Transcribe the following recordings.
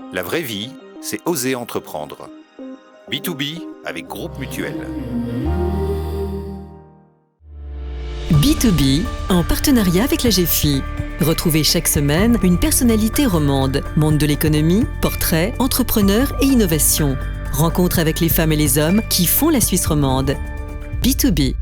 La vraie vie, c'est oser entreprendre. B2B avec Groupe Mutuel. B2B, en partenariat avec la GFI. Retrouvez chaque semaine une personnalité romande, monde de l'économie, portrait, entrepreneur et innovation. Rencontre avec les femmes et les hommes qui font la Suisse romande. B2B.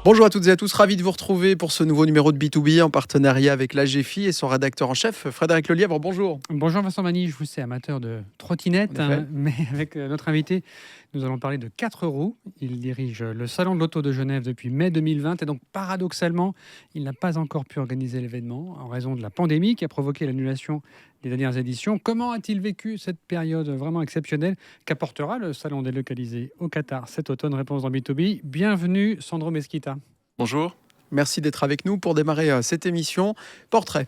Bonjour à toutes et à tous, ravi de vous retrouver pour ce nouveau numéro de B2B en partenariat avec la GFI et son rédacteur en chef, Frédéric Lelièvre. Bonjour. Bonjour Vincent Mani, je vous sais amateur de trottinette, mais avec notre invité, nous allons parler de 4 roues. Il dirige le Salon de l'Auto de Genève depuis mai 2020 et donc paradoxalement, il n'a pas encore pu organiser l'événement en raison de la pandémie qui a provoqué l'annulation des dernières éditions. Comment a-t-il vécu cette période vraiment exceptionnelle qu'apportera le salon délocalisé au Qatar cet automne? Réponse dans B2B. Bienvenue Sandro Mesquita. Bonjour. Merci d'être avec nous pour démarrer cette émission. Portrait.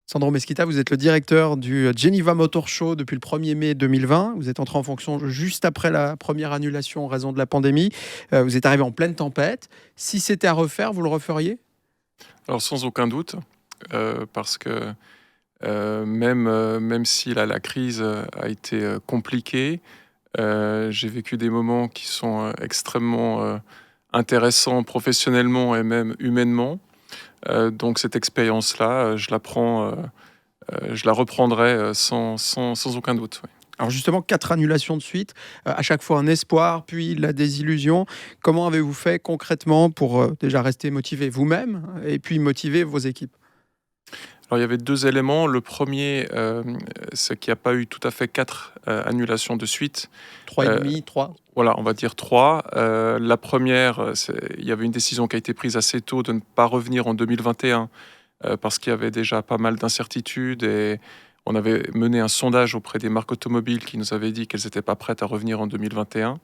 Sandro Mesquita, vous êtes le directeur du Geneva Motor Show depuis le 1er mai 2020. Vous êtes entré en fonction juste après la première annulation en raison de la pandémie. Vous êtes arrivé en pleine tempête. Si c'était à refaire, vous le referiez ? Alors sans aucun doute, parce que même si la crise a été compliquée, j'ai vécu des moments qui sont extrêmement intéressants professionnellement et même humainement. Donc cette expérience-là, je la reprendrai sans aucun doute. Oui. Alors justement, 4 annulations de suite, à chaque fois un espoir, puis la désillusion. Comment avez-vous fait concrètement pour déjà rester motivé vous-même et puis motiver vos équipes ? Alors il y avait 2 éléments. Le premier, c'est qu'il n'y a pas eu tout à fait 4 annulations de suite. 3,5, 3 ? Voilà, on va dire 3. La première, il y avait une décision qui a été prise assez tôt de ne pas revenir en 2021 parce qu'il y avait déjà pas mal d'incertitudes et on avait mené un sondage auprès des marques automobiles qui nous avaient dit qu'elles n'étaient pas prêtes à revenir en 2021.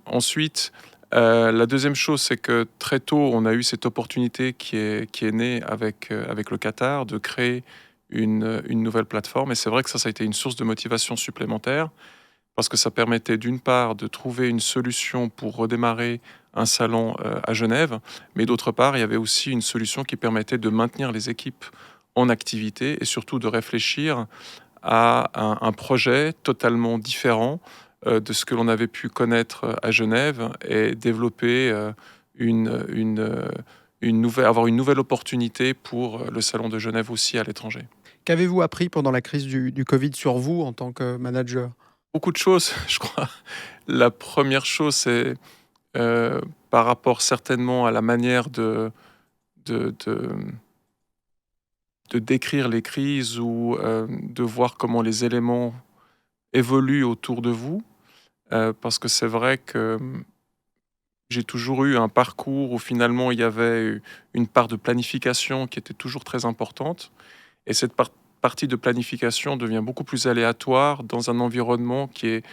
Ensuite, la deuxième chose, c'est que très tôt, on a eu cette opportunité qui est née avec le Qatar de créer une nouvelle plateforme. Et c'est vrai que ça a été une source de motivation supplémentaire parce que ça permettait d'une part de trouver une solution pour redémarrer un salon à Genève, mais d'autre part, il y avait aussi une solution qui permettait de maintenir les équipes en activité et surtout de réfléchir à un projet totalement différent de ce que l'on avait pu connaître à Genève et développer avoir une nouvelle opportunité pour le salon de Genève aussi à l'étranger. Qu'avez-vous appris pendant la crise du Covid sur vous en tant que manager ? Beaucoup de choses, je crois. La première chose, c'est par rapport certainement à la manière de décrire les crises ou de voir comment les éléments évoluent autour de vous. Parce que c'est vrai que j'ai toujours eu un parcours où finalement il y avait une part de planification qui était toujours très importante. Et cette partie de planification devient beaucoup plus aléatoire dans un environnement qui est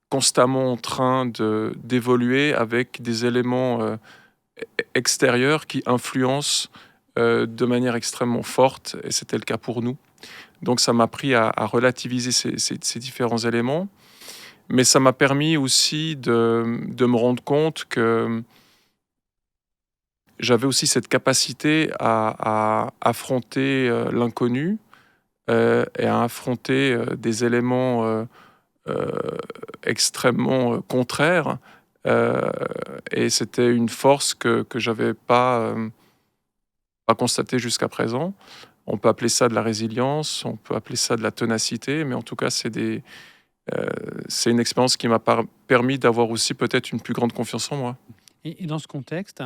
constamment en train d'évoluer avec des éléments extérieurs qui influencent de manière extrêmement forte. Et c'était le cas pour nous. Donc ça m'a appris à relativiser ces différents éléments. Mais ça m'a permis aussi de me rendre compte que j'avais aussi cette capacité à affronter l'inconnu et à affronter des éléments extrêmement contraires. Et c'était une force que je n'avais pas constatée jusqu'à présent. On peut appeler ça de la résilience, on peut appeler ça de la ténacité, mais en tout cas, c'est une expérience qui m'a permis d'avoir aussi peut-être une plus grande confiance en moi. Et dans ce contexte,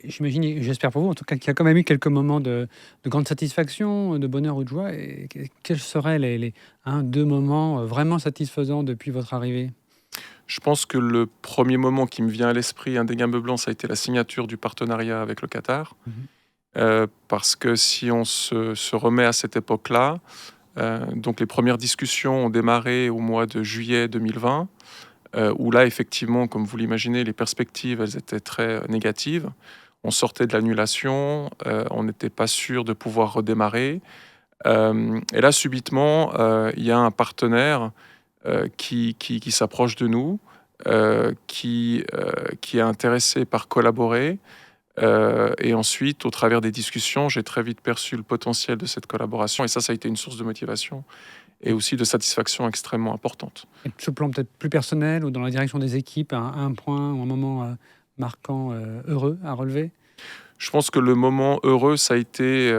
j'imagine, et j'espère pour vous en tout cas, qu'il y a quand même eu quelques moments de grande satisfaction, de bonheur ou de joie. Et quels seraient les 1-2 moments vraiment satisfaisants depuis votre arrivée ? Je pense que le premier moment qui me vient à l'esprit indéniablement, ça a été la signature du partenariat avec le Qatar. Parce que si on se remet à cette époque-là, donc les premières discussions ont démarré au mois de juillet 2020, où là, effectivement, comme vous l'imaginez, les perspectives, elles étaient très négatives. On sortait de l'annulation, on n'était pas sûr de pouvoir redémarrer. Et là, subitement, il y a un partenaire qui s'approche de nous, qui est intéressé par collaborer. Et ensuite, au travers des discussions, j'ai très vite perçu le potentiel de cette collaboration. Et ça a été une source de motivation et aussi de satisfaction extrêmement importante. Et sur le plan peut-être plus personnel ou dans la direction des équipes, un point ou un moment marquant, heureux à relever? Je pense que le moment heureux, ça a été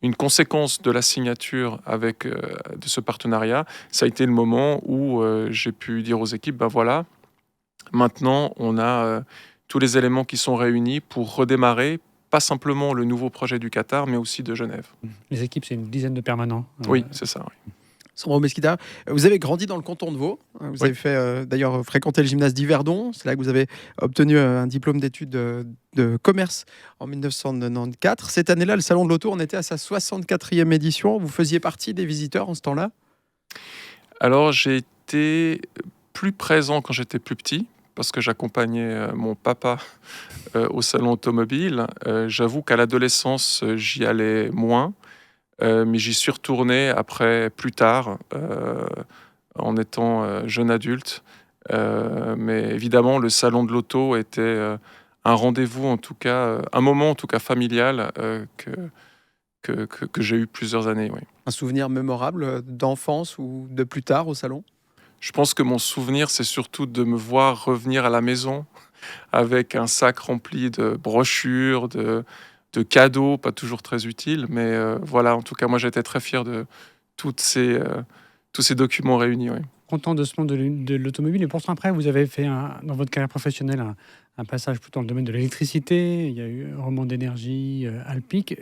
une conséquence de la signature de ce partenariat. Ça a été le moment où j'ai pu dire aux équipes, ben voilà, maintenant on a tous les éléments qui sont réunis pour redémarrer, pas simplement le nouveau projet du Qatar, mais aussi de Genève. Les équipes, c'est une dizaine de permanents. Oui, c'est ça. Oui. Sandro Mesquita, vous avez grandi dans le canton de Vaud. Vous avez fait d'ailleurs fréquenter le gymnase d'Yverdon. C'est là que vous avez obtenu un diplôme d'études de commerce en 1994. Cette année-là, le Salon de l'Auto, on était à sa 64e édition. Vous faisiez partie des visiteurs en ce temps-là? Alors, j'ai été plus présent quand j'étais plus petit, parce que j'accompagnais mon papa au salon automobile. J'avoue qu'à l'adolescence, j'y allais moins. Mais j'y suis retourné après, plus tard, en étant jeune adulte. Mais évidemment, le salon de l'auto était un rendez-vous, en tout cas, un moment en tout cas familial que j'ai eu plusieurs années. Oui. Un souvenir mémorable d'enfance ou de plus tard au salon? Je pense que mon souvenir, c'est surtout de me voir revenir à la maison avec un sac rempli de brochures, de cadeaux, pas toujours très utiles, mais voilà, en tout cas, moi, j'étais très fier de tous ces documents réunis. Oui. Content de ce monde de l'automobile, et pourtant après, vous avez fait, dans votre carrière professionnelle, un passage plutôt dans le domaine de l'électricité. Il y a eu Romande Énergie, Alpic.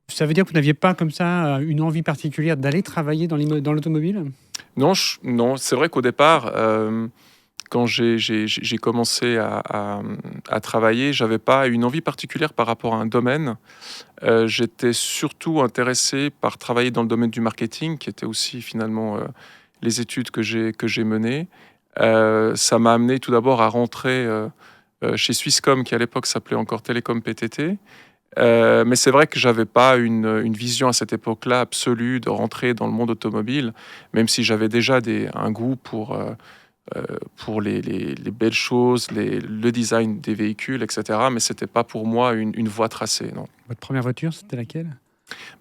Ça veut dire que vous n'aviez pas comme ça une envie particulière d'aller travailler dans l'automobile? Non, c'est vrai qu'au départ, quand j'ai commencé à travailler, j'avais pas une envie particulière par rapport à un domaine. J'étais surtout intéressé par travailler dans le domaine du marketing, qui était aussi finalement les études que j'ai menées. Ça m'a amené tout d'abord à rentrer chez Swisscom, qui à l'époque s'appelait encore Télécom PTT. Mais c'est vrai que j'avais pas une vision à cette époque-là absolue de rentrer dans le monde automobile, même si j'avais déjà un goût pour les belles choses, le design des véhicules, etc. Mais c'était pas pour moi une voie tracée, non. Votre première voiture, c'était laquelle?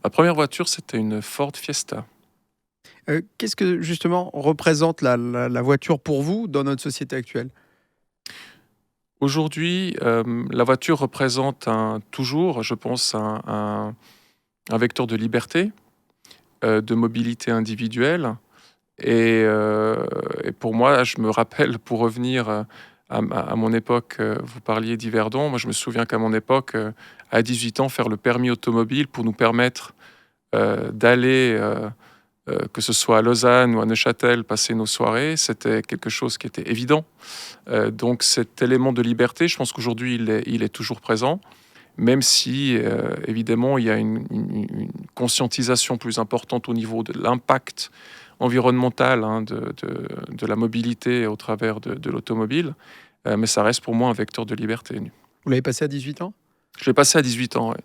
Ma première voiture, c'était une Ford Fiesta. Qu'est-ce que justement représente la voiture pour vous dans notre société actuelle? Aujourd'hui, la voiture représente toujours, je pense, un vecteur de liberté, de mobilité individuelle. Et pour moi, je me rappelle, pour revenir à mon époque, vous parliez d'Yverdon, moi je me souviens qu'à mon époque, à 18 ans, faire le permis automobile pour nous permettre d'aller, que ce soit à Lausanne ou à Neuchâtel, passer nos soirées, c'était quelque chose qui était évident. Donc cet élément de liberté, je pense qu'aujourd'hui, il est toujours présent, même si, évidemment, il y a une conscientisation plus importante au niveau de l'impact environnemental de la mobilité au travers de l'automobile, mais ça reste pour moi un vecteur de liberté. Vous l'avez passé à 18 ans? Je l'ai passé à 18 ans, oui.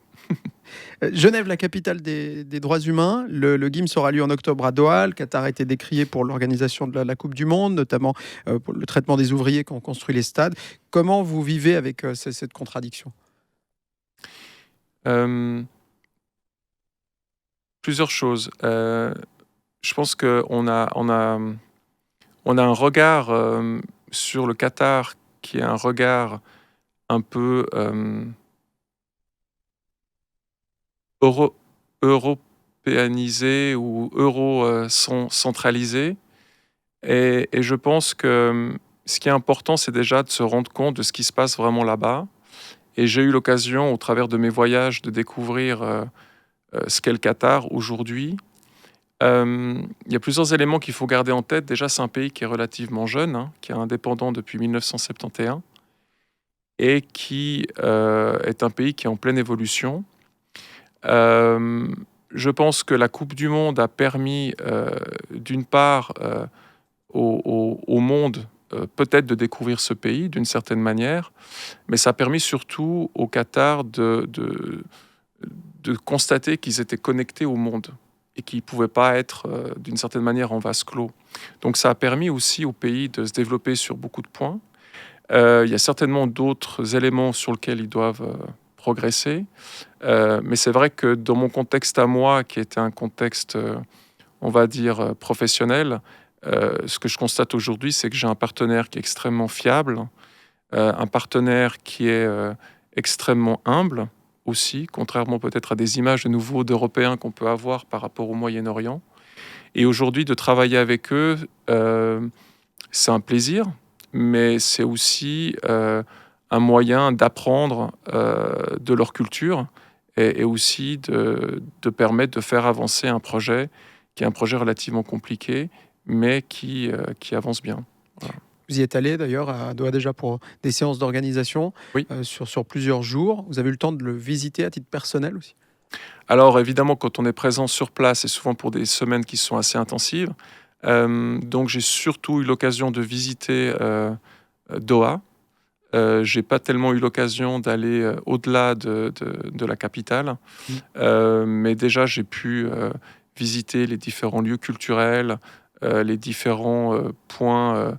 Genève, la capitale des droits humains. Le GIMS aura lieu en octobre à Doha. Le Qatar a été décrié pour l'organisation de la Coupe du Monde, notamment pour le traitement des ouvriers qui ont construit les stades. Comment vous vivez avec cette contradiction? Plusieurs choses. Je pense qu'on a un regard sur le Qatar qui est un regard un peu européanisé ou euro-centralisé. Et je pense que ce qui est important, c'est déjà de se rendre compte de ce qui se passe vraiment là-bas. Et j'ai eu l'occasion, au travers de mes voyages, de découvrir ce qu'est le Qatar aujourd'hui. Il y a plusieurs éléments qu'il faut garder en tête. Déjà, c'est un pays qui est relativement jeune, qui est indépendant depuis 1971 et qui est un pays qui est en pleine évolution. Je pense que la Coupe du Monde a permis, d'une part, au monde peut-être de découvrir ce pays d'une certaine manière, mais ça a permis surtout au Qatar de constater qu'ils étaient connectés au monde et qui ne pouvaient pas être d'une certaine manière en vase clos. Donc ça a permis aussi au pays de se développer sur beaucoup de points. Il y a certainement d'autres éléments sur lesquels ils doivent progresser. Mais c'est vrai que dans mon contexte à moi, qui était un contexte, on va dire, professionnel, ce que je constate aujourd'hui, c'est que j'ai un partenaire qui est extrêmement fiable, un partenaire qui est extrêmement humble aussi, contrairement peut-être à des images de nouveau d'Européens qu'on peut avoir par rapport au Moyen-Orient. Et aujourd'hui, de travailler avec eux, c'est un plaisir, mais c'est aussi un moyen d'apprendre de leur culture et aussi de permettre de faire avancer un projet qui est un projet relativement compliqué, mais qui avance bien. Voilà. Vous y êtes allé d'ailleurs à Doha déjà pour des séances d'organisation Oui. sur plusieurs jours. Vous avez eu le temps de le visiter à titre personnel aussi? Alors évidemment, quand on est présent sur place, c'est souvent pour des semaines qui sont assez intensives. Donc j'ai surtout eu l'occasion de visiter Doha. J'ai pas tellement eu l'occasion d'aller au-delà de la capitale. Mais déjà, j'ai pu visiter les différents lieux culturels, les différents points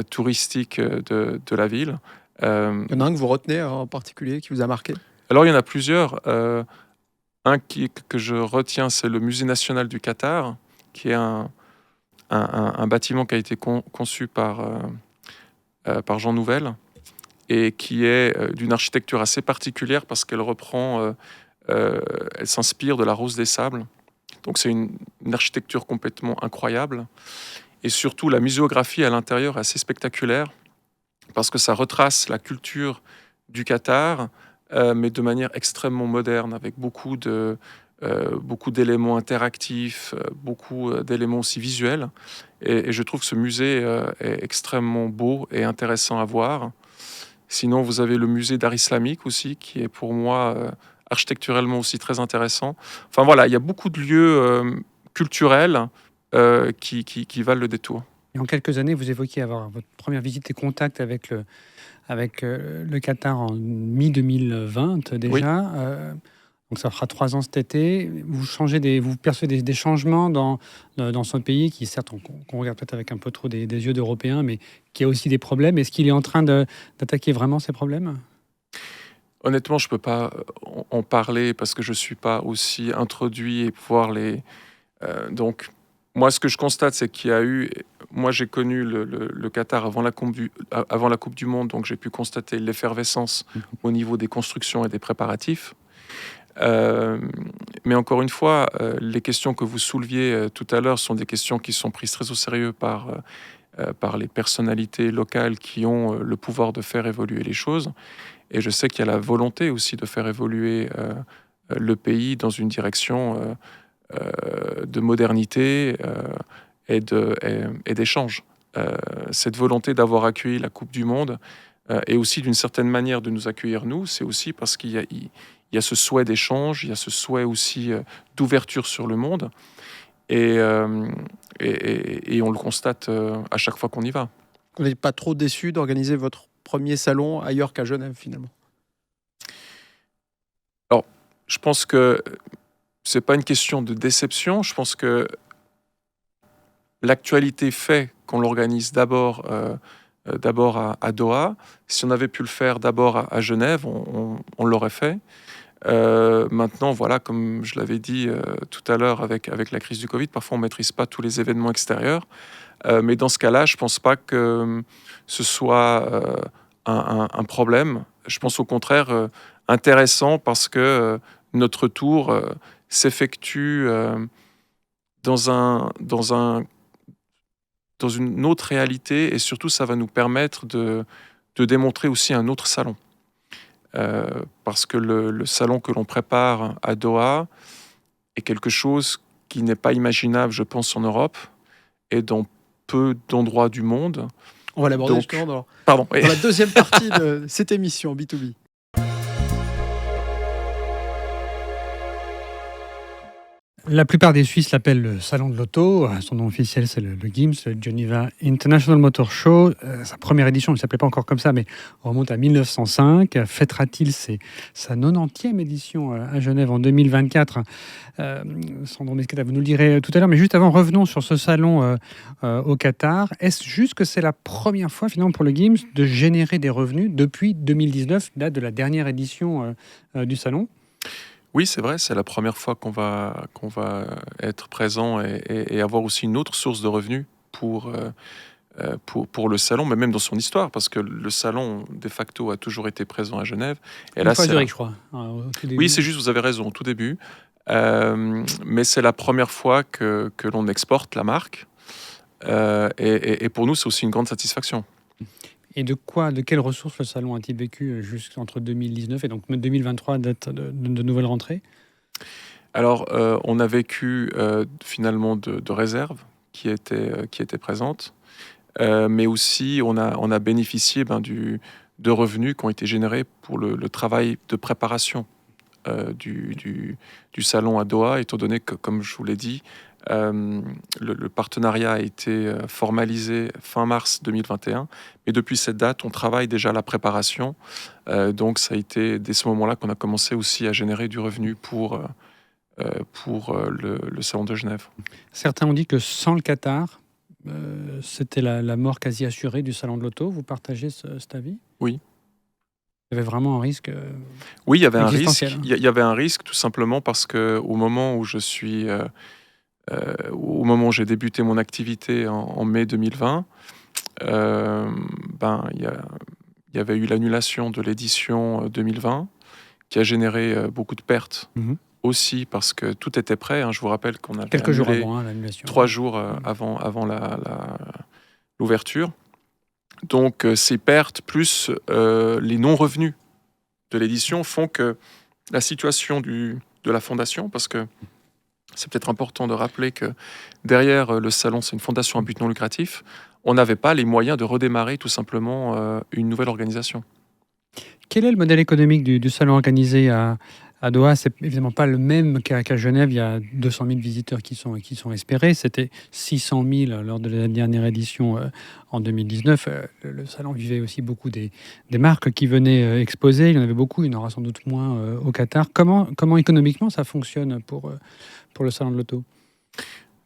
touristiques de la ville. Il y en a un que vous retenez en particulier, qui vous a marqué? Alors, il y en a plusieurs. Un que je retiens, c'est le Musée national du Qatar, qui est un bâtiment qui a été conçu par Jean Nouvel et qui est d'une architecture assez particulière parce qu'elle elle s'inspire de la Rose des Sables. Donc c'est une architecture complètement incroyable. Et surtout, la muséographie à l'intérieur est assez spectaculaire parce que ça retrace la culture du Qatar, mais de manière extrêmement moderne, avec beaucoup d'éléments interactifs, beaucoup d'éléments aussi visuels. Et je trouve que ce musée est extrêmement beau et intéressant à voir. Sinon, vous avez le musée d'art islamique aussi, qui est pour moi architecturellement aussi très intéressant. Enfin voilà, il y a beaucoup de lieux culturels qui valent le détour. Et en quelques années, vous évoquiez avoir votre première visite et contact avec le Qatar en mi-2020 déjà. Oui. Donc ça fera 3 ans cet été. Vous percevez des changements dans ce pays qui, certes, qu'on regarde peut-être avec un peu trop des yeux d'Européens, mais qui a aussi des problèmes. Est-ce qu'il est en train d'attaquer vraiment ces problèmes? Honnêtement, je ne peux pas en parler parce que je ne suis pas aussi introduit et pouvoir les... donc, moi, ce que je constate, c'est qu'il y a eu... Moi, j'ai connu le Qatar avant la Coupe du Monde, donc j'ai pu constater l'effervescence au niveau des constructions et des préparatifs. Mais encore une fois, les questions que vous souleviez tout à l'heure sont des questions qui sont prises très au sérieux par les personnalités locales qui ont le pouvoir de faire évoluer les choses. Et je sais qu'il y a la volonté aussi de faire évoluer le pays dans une direction de modernité et d'échange. Cette volonté d'avoir accueilli la Coupe du Monde et aussi d'une certaine manière de nous accueillir nous, c'est aussi parce qu'il y a ce souhait d'échange, il y a ce souhait aussi d'ouverture sur le monde. Et on le constate à chaque fois qu'on y va. Vous n'êtes pas trop déçu d'organiser votre premier salon ailleurs qu'à Genève, finalement? Alors, je pense que c'est pas une question de déception. Je pense que l'actualité fait qu'on l'organise d'abord à Doha. Si on avait pu le faire d'abord à Genève, on l'aurait fait. Maintenant, voilà, comme je l'avais dit tout à l'heure avec la crise du Covid, parfois on ne maîtrise pas tous les événements extérieurs. Mais dans ce cas-là, je ne pense pas que ce soit un problème. Je pense au contraire intéressant parce que notre tour s'effectue dans une autre réalité et surtout, ça va nous permettre de démontrer aussi un autre salon. Parce que le salon que l'on prépare à Doha est quelque chose qui n'est pas imaginable, je pense, en Europe et dans peu d'endroits du monde. On va l'aborder justement dans la deuxième partie de cette émission B2B. La plupart des Suisses l'appellent le salon de l'auto. Son nom officiel, c'est le GIMS, le Geneva International Motor Show. Sa première édition ne s'appelait pas encore comme ça, mais remonte à 1905. Fêtera-t-il sa 90e édition à Genève en 2024 ? Sandro Mesquita, vous nous le direz tout à l'heure. Mais juste avant, revenons sur ce salon au Qatar. Est-ce juste que c'est la première fois, finalement, pour le GIMS de générer des revenus depuis 2019, date de la dernière édition du salon ? Oui, c'est vrai, c'est la première fois qu'on va être présent et avoir aussi une autre source de revenus pour le salon, mais même dans son histoire, parce que le salon, de facto, a toujours été présent à Genève. Et une là, fois c'est Zurich, je crois. Au tout début. Oui, c'est juste, vous avez raison, au tout début. Mais c'est la première fois que l'on exporte la marque. Et pour nous, c'est aussi une grande satisfaction. Et de quelles ressources le salon a-t-il vécu jusqu'entre 2019 et donc 2023, date de nouvelles rentrées ? Alors, on a vécu finalement de réserves qui étaient présentes, mais aussi on a bénéficié de revenus qui ont été générés pour le travail de préparation du salon à Doha, étant donné que, comme je vous l'ai dit, le partenariat a été formalisé fin mars 2021, mais depuis cette date, on travaille déjà à la préparation. Donc, ça a été dès ce moment-là qu'on a commencé aussi à générer du revenu pour le salon de Genève. Certains ont dit que sans le Qatar, c'était la mort quasi assurée du salon de l'auto. Vous partagez cet avis ? Oui. Il y avait vraiment un risque Oui, il y avait un risque. existentiel. Il y avait un risque tout simplement parce que au moment où j'ai débuté mon activité en mai 2020, il y avait eu l'annulation de l'édition 2020 qui a généré beaucoup de pertes. Mhm. Aussi parce que tout était prêt. Je vous rappelle qu'on avait Quelques jours annulé avant l'annulation. 3 jours avant l'ouverture. Donc ces pertes plus les non-revenus de l'édition font que la situation de la fondation, parce que c'est peut-être important de rappeler que derrière le salon, c'est une fondation à but non lucratif, on n'avait pas les moyens de redémarrer tout simplement une nouvelle organisation. Quel est le modèle économique du salon organisé à Doha? C'est évidemment pas le même qu'à Genève. Il y a 200 000 visiteurs qui sont espérés. C'était 600 000 lors de la dernière édition en 2019. Le salon vivait aussi beaucoup des marques qui venaient exposer. Il y en avait beaucoup. Il y en aura sans doute moins au Qatar. Comment économiquement ça fonctionne pour le salon de l'auto?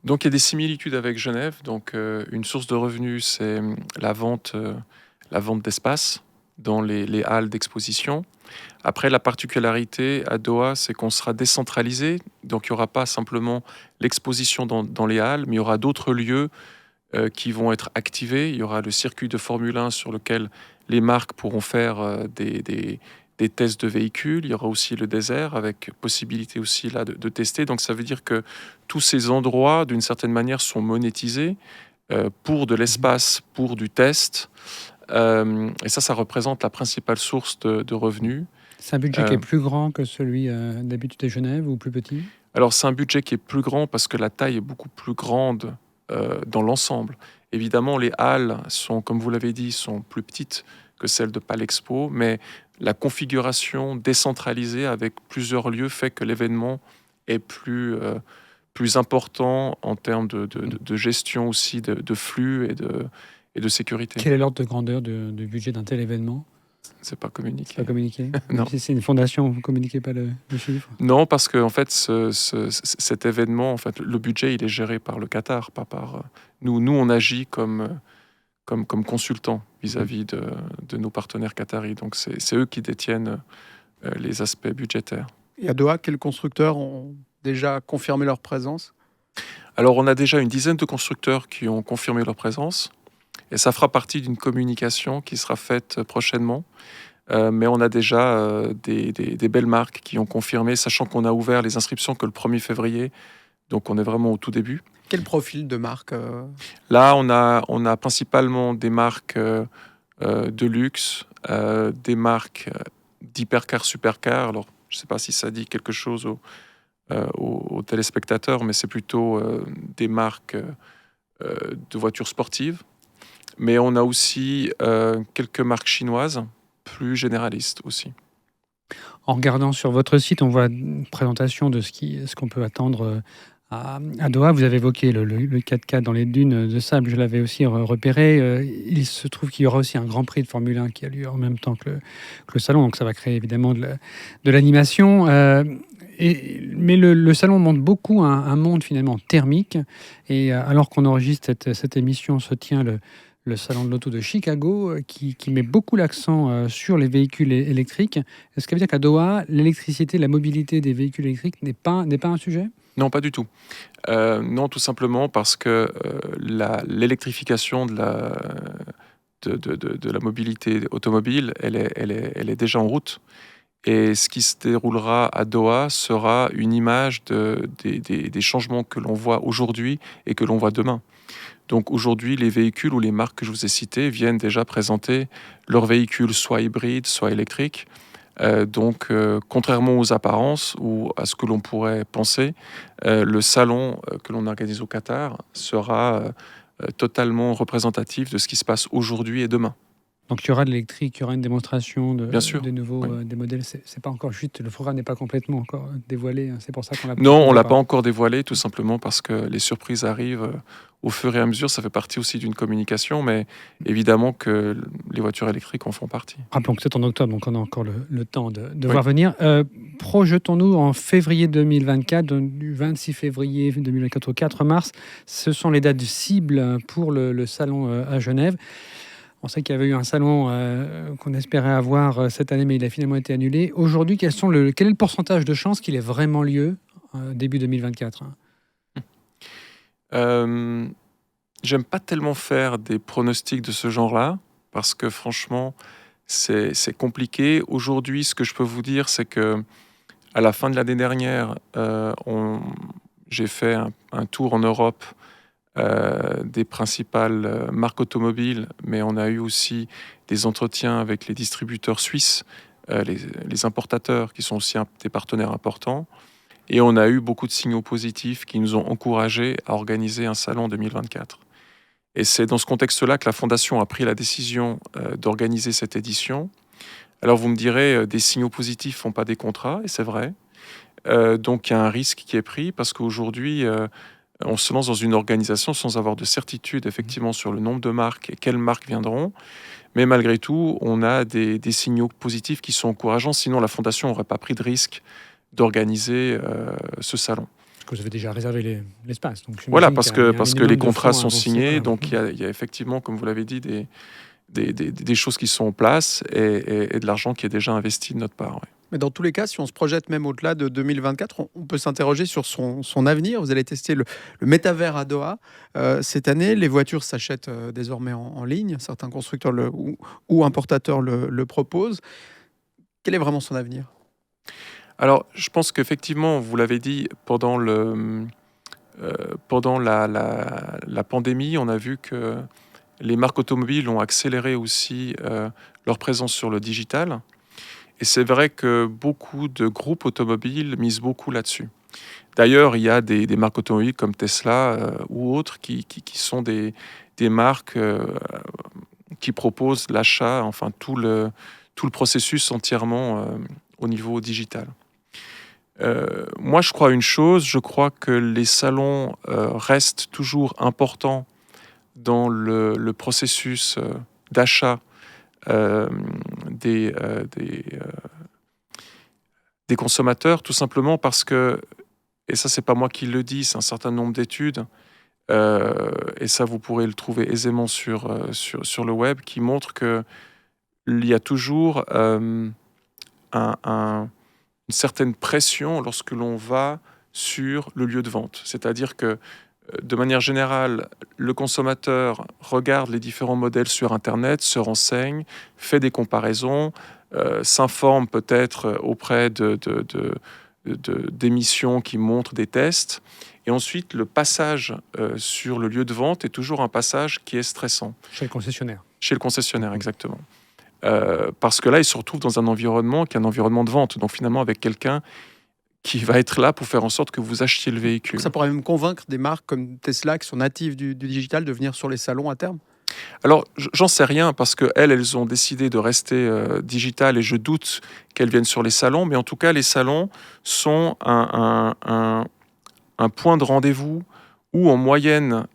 Donc il y a des similitudes avec Genève. Donc une source de revenus, c'est la vente d'espace dans les halles d'exposition. Après, la particularité à Doha, c'est qu'on sera décentralisé. Donc il n'y aura pas simplement l'exposition dans les halles, mais il y aura d'autres lieux qui vont être activés. Il y aura le circuit de Formule 1 sur lequel les marques pourront faire des tests de véhicules. Il y aura aussi le désert avec possibilité aussi là de tester. Donc ça veut dire que tous ces endroits, d'une certaine manière, sont monétisés pour de l'espace, pour du test. Et ça représente la principale source de revenus. C'est un budget qui est plus grand que celui d'habitude de Genève ou plus petit? Alors c'est un budget qui est plus grand parce que la taille est beaucoup plus grande dans l'ensemble. Évidemment, les halles sont, comme vous l'avez dit, sont plus petites que celles de Palexpo, mais la configuration décentralisée avec plusieurs lieux fait que l'événement est plus important en termes de gestion aussi de flux et de sécurité. Quel est l'ordre de grandeur du budget d'un tel événement? C'est pas communiqué. C'est pas communiqué. Non. Si c'est une fondation, vous ne communiquez pas le chiffre? Non, parce que en fait, cet événement, en fait, le budget, il est géré par le Qatar, pas par nous. Nous, on agit comme consultants vis-à-vis de nos partenaires qataris. Donc, c'est eux qui détiennent les aspects budgétaires. Et à Doha, quels constructeurs ont déjà confirmé leur présence? Alors, on a déjà une dizaine de constructeurs qui ont confirmé leur présence. Et ça fera partie d'une communication qui sera faite prochainement. Mais on a déjà des belles marques qui ont confirmé, sachant qu'on a ouvert les inscriptions que le 1er février. Donc on est vraiment au tout début. Quel profil de marque Là, on a principalement des marques de luxe, des marques d'hypercar, supercar. Alors, je ne sais pas si ça dit quelque chose aux téléspectateurs, mais c'est plutôt des marques de voitures sportives. Mais on a aussi quelques marques chinoises, plus généralistes aussi. En regardant sur votre site, on voit une présentation de ce qu'on peut attendre à Doha. Vous avez évoqué le 4x4 dans les dunes de sable, je l'avais aussi repéré. Il se trouve qu'il y aura aussi un Grand Prix de Formule 1 qui a lieu en même temps que le salon, donc ça va créer évidemment de l'animation. Mais le salon montre beaucoup un monde finalement thermique. Et alors qu'on enregistre cette émission, se tient le salon de l'auto de Chicago qui met beaucoup l'accent sur les véhicules électriques. Est-ce que ça veut dire qu'à Doha, l'électricité, la mobilité des véhicules électriques n'est pas un sujet ? Non, pas du tout. Non, tout simplement parce que l'électrification de la mobilité automobile, elle est déjà en route. Et ce qui se déroulera à Doha sera une image des changements que l'on voit aujourd'hui et que l'on voit demain. Donc aujourd'hui, les véhicules ou les marques que je vous ai citées viennent déjà présenter leurs véhicules soit hybrides, soit électriques. Contrairement aux apparences ou à ce que l'on pourrait penser, le salon que l'on organise au Qatar sera totalement représentatif de ce qui se passe aujourd'hui et demain. Donc il y aura de l'électrique, il y aura une démonstration Bien sûr, des nouveaux oui. des modèles. C'est pas encore juste, le programme n'est pas complètement encore dévoilé. C'est pour ça qu'on l'a. Non, on l'a pas encore dévoilé, tout simplement parce que les surprises arrivent au fur et à mesure. Ça fait partie aussi d'une communication, mais évidemment que les voitures électriques en font partie. Rappelons que c'est en octobre, donc on a encore le temps de Oui. voir venir. Projetons-nous en février 2024, du 26 février 2024 au 4 mars. Ce sont les dates cibles pour le salon à Genève. On sait qu'il y avait eu un salon qu'on espérait avoir cette année, mais il a finalement été annulé. Aujourd'hui, quel est le pourcentage de chances qu'il ait vraiment lieu début 2024 ? J'aime pas tellement faire des pronostics de ce genre-là, parce que franchement, c'est compliqué. Aujourd'hui, ce que je peux vous dire, c'est que à la fin de l'année dernière, j'ai fait un tour en Europe des principales marques automobiles, mais on a eu aussi des entretiens avec les distributeurs suisses, les importateurs qui sont aussi des partenaires importants. Et on a eu beaucoup de signaux positifs qui nous ont encouragés à organiser un salon en 2024. Et c'est dans ce contexte-là que la Fondation a pris la décision d'organiser cette édition. Alors vous me direz, des signaux positifs ne font pas des contrats, et c'est vrai. Donc il y a un risque qui est pris parce qu'aujourd'hui, on se lance dans une organisation sans avoir de certitude effectivement sur le nombre de marques et quelles marques viendront. Mais malgré tout, on a des signaux positifs qui sont encourageants. Sinon, la Fondation n'aurait pas pris de risque d'organiser ce salon. Parce que vous avez déjà réservé l'espace. Voilà, parce que les contrats sont signés. Donc il y a effectivement, comme vous l'avez dit, des choses qui sont en place et de l'argent qui est déjà investi de notre part. Ouais. Mais dans tous les cas, si on se projette même au-delà de 2024, on peut s'interroger sur son avenir. Vous allez tester le métavers à Doha cette année. Les voitures s'achètent désormais en ligne. Certains constructeurs ou importateurs le proposent. Quel est vraiment son avenir ? Alors, je pense qu'effectivement, vous l'avez dit, pendant la pandémie, on a vu que les marques automobiles ont accéléré aussi leur présence sur le digital. Et c'est vrai que beaucoup de groupes automobiles misent beaucoup là-dessus. D'ailleurs, il y a des marques automobiles comme Tesla ou autres qui sont des marques qui proposent l'achat, enfin tout le processus entièrement au niveau digital. Moi, je crois une chose, je crois que les salons restent toujours importants dans le processus d'achat des consommateurs, tout simplement parce que, et ça c'est pas moi qui le dis, c'est un certain nombre d'études, et ça vous pourrez le trouver aisément sur le web, qui montrent qu'il y a toujours une certaine pression lorsque l'on va sur le lieu de vente. C'est-à-dire que de manière générale, le consommateur regarde les différents modèles sur Internet, se renseigne, fait des comparaisons, s'informe peut-être auprès d'émissions qui montrent des tests. Et ensuite, le passage sur le lieu de vente est toujours un passage qui est stressant. Chez le concessionnaire. Chez le concessionnaire, exactement. Parce que là, il se retrouve dans un environnement qui est un environnement de vente. Donc finalement, avec quelqu'un qui va être là pour faire en sorte que vous achetiez le véhicule. Ça pourrait même convaincre des marques comme Tesla, qui sont natives du digital, de venir sur les salons à terme ? Alors, j'en sais rien, parce qu'elles ont décidé de rester digitales, et je doute qu'elles viennent sur les salons. Mais en tout cas, les salons sont un un point de rendez-vous où en moyenne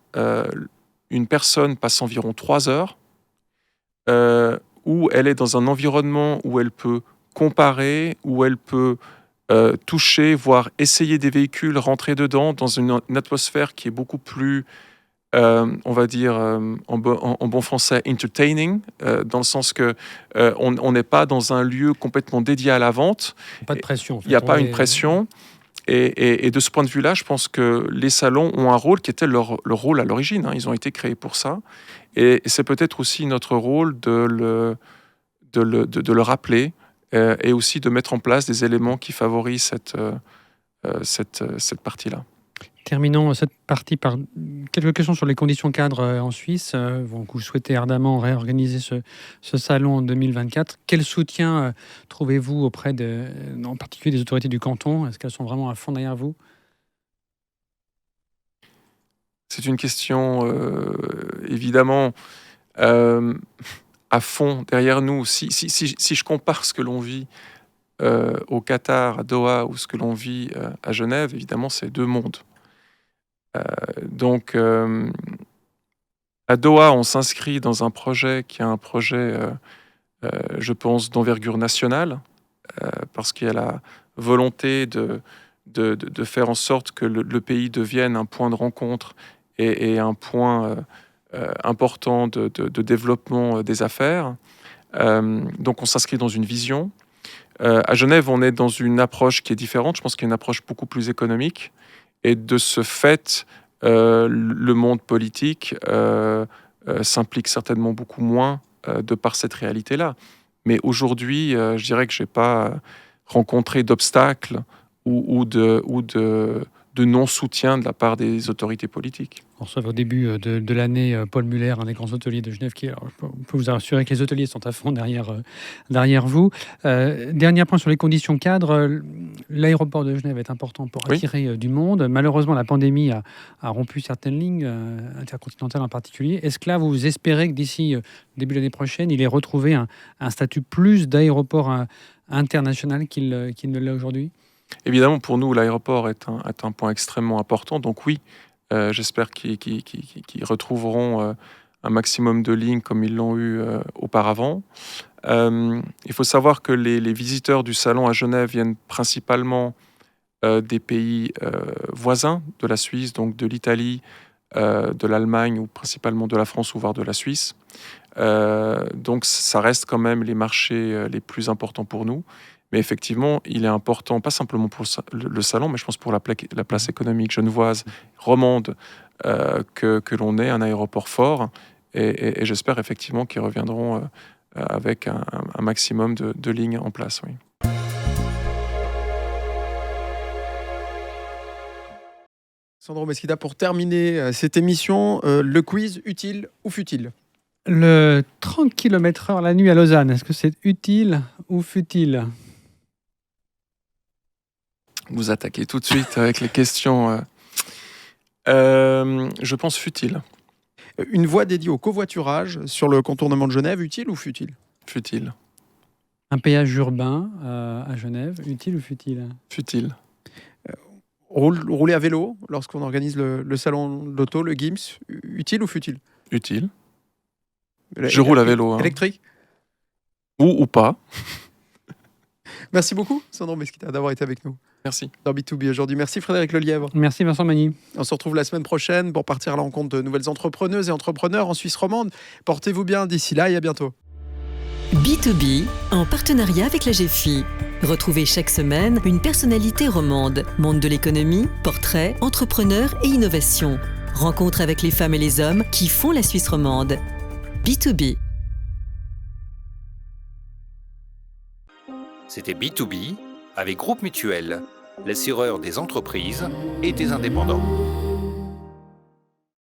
une personne passe environ 3 heures, où elle est dans un environnement où elle peut comparer, où elle peut toucher, voire essayer des véhicules, rentrer dedans dans une atmosphère qui est beaucoup plus, on va dire en bon français, entertaining, dans le sens que on n'est pas dans un lieu complètement dédié à la vente. Pas de pression. En fait. Il n'y a pas une pression. Et de ce point de vue-là, je pense que les salons ont un rôle qui était leur rôle à l'origine. Ils ont été créés pour ça. Et c'est peut-être aussi notre rôle de le rappeler et aussi de mettre en place des éléments qui favorisent cette partie-là. Terminons cette partie par quelques questions sur les conditions cadres en Suisse. Vous souhaitez ardemment réorganiser ce salon en 2024. Quel soutien trouvez-vous auprès, en particulier des autorités du canton? Est-ce qu'elles sont vraiment à fond derrière vous? C'est une question, évidemment, à fond derrière nous. Si je compare ce que l'on vit au Qatar, à Doha, ou ce que l'on vit à Genève, évidemment, c'est deux mondes. Donc, à Doha, on s'inscrit dans un projet qui est un projet, je pense, d'envergure nationale, parce qu'il y a la volonté de faire en sorte que le pays devienne un point de rencontre et un point important de développement des affaires. Donc, on s'inscrit dans une vision. À Genève, on est dans une approche qui est différente. Je pense qu'il y a une approche beaucoup plus économique. Et de ce fait, le monde politique s'implique certainement beaucoup moins de par cette réalité-là. Mais aujourd'hui, je dirais que je n'ai pas rencontré d'obstacles ou de non-soutien de la part des autorités politiques. On reçoit au début de l'année Paul Muller, un des grands hôteliers de Genève, qui, alors, je peux vous assurer que les hôteliers sont à fond derrière vous. Dernier point sur les conditions cadres. L'aéroport de Genève est important pour attirer du monde. Malheureusement, la pandémie a rompu certaines lignes, intercontinentales en particulier. Est-ce que là, vous espérez que d'ici début de l'année prochaine, il ait retrouvé un statut plus d'aéroport international qu'il ne l'est aujourd'hui? Évidemment, pour nous, l'aéroport est un point extrêmement important. Donc oui, j'espère qu'ils retrouveront un maximum de lignes comme ils l'ont eu auparavant. Il faut savoir que les visiteurs du salon à Genève viennent principalement des pays voisins de la Suisse, donc de l'Italie, de l'Allemagne ou principalement de la France ou voire de la Suisse. Donc ça reste quand même les marchés les plus importants pour nous. Mais effectivement, il est important, pas simplement pour le salon, mais je pense pour la place économique genevoise, romande, que l'on ait un aéroport fort. Et j'espère effectivement qu'ils reviendront avec un maximum de lignes en place. Oui. Sandro Mesquida, pour terminer cette émission, le quiz utile ou futile? Le 30 km/h la nuit à Lausanne, est-ce que c'est utile ou futile? Vous attaquez tout de suite avec les questions. Je pense futile. Une voie dédiée au covoiturage sur le contournement de Genève, utile ou futile? Futile. Un péage urbain à Genève, utile ou futile? Futile. Rouler à vélo lorsqu'on organise le salon de l'auto, le GIMS, utile ou futile? Utile. Je roule à vélo. Électrique? Ou pas. Merci beaucoup, Sandro Mesquida, d'avoir été avec nous. Merci. Dans B2B aujourd'hui. Merci Frédéric Lelièvre. Merci Vincent Magny. On se retrouve la semaine prochaine pour partir à la rencontre de nouvelles entrepreneuses et entrepreneurs en Suisse romande. Portez-vous bien d'ici là et à bientôt. B2B, en partenariat avec la GFI. Retrouvez chaque semaine une personnalité romande, monde de l'économie, portrait, entrepreneur et innovation. Rencontre avec les femmes et les hommes qui font la Suisse romande. B2B. C'était B2B avec Groupe Mutuel, l'assureur des entreprises et des indépendants.